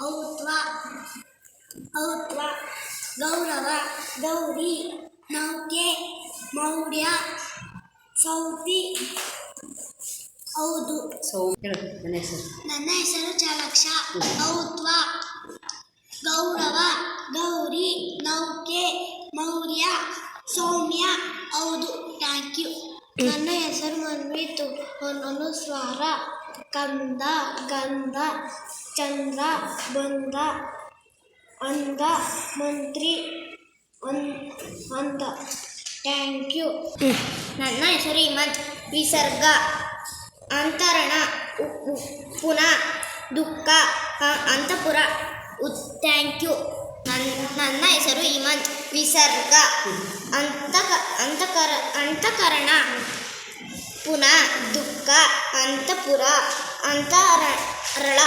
ಔತ್ವ ಔತ್ವ ಗೌರವ ಗೌರಿ ನೌಕೆ ಮೌಢ್ಯ ಸೌತಿ ಹೌದು. ನನ್ನ ಹೆಸರು ಚಾಲಕ್ಷ. ಔತ್ವ ಗೌರವ ಗೌರಿ ನೌಕೆ ಮೌರ್ಯ ಸೌಮ್ಯ ಹೌದು. Thank you. ನನ್ನ ಹೆಸರು ಮನ್ವಿತು. ಅನುಸ್ವಾರ ಕಂದ ಗಂಧ ಚಂದ್ರ ಬಂದ ಅಂದ ಮಂತ್ರಿ ಅಂತ. Thank you. ನನ್ನ ಹೆಸರು ಹಿಮಂತ್. ವಿಸರ್ಗ ಅಂತರಣ ಪುನಃ ದುಃಖ ಅಂತಪುರ. Thank you. ನನ್ನ ಹೆಸರು ಹಿಮಂತ್. ವಿಸರ್ಗ ಅಂತಕರಣ ಪುನಃ ದುಃಖ ಅಂತಪುರ ಅಂತರಳ.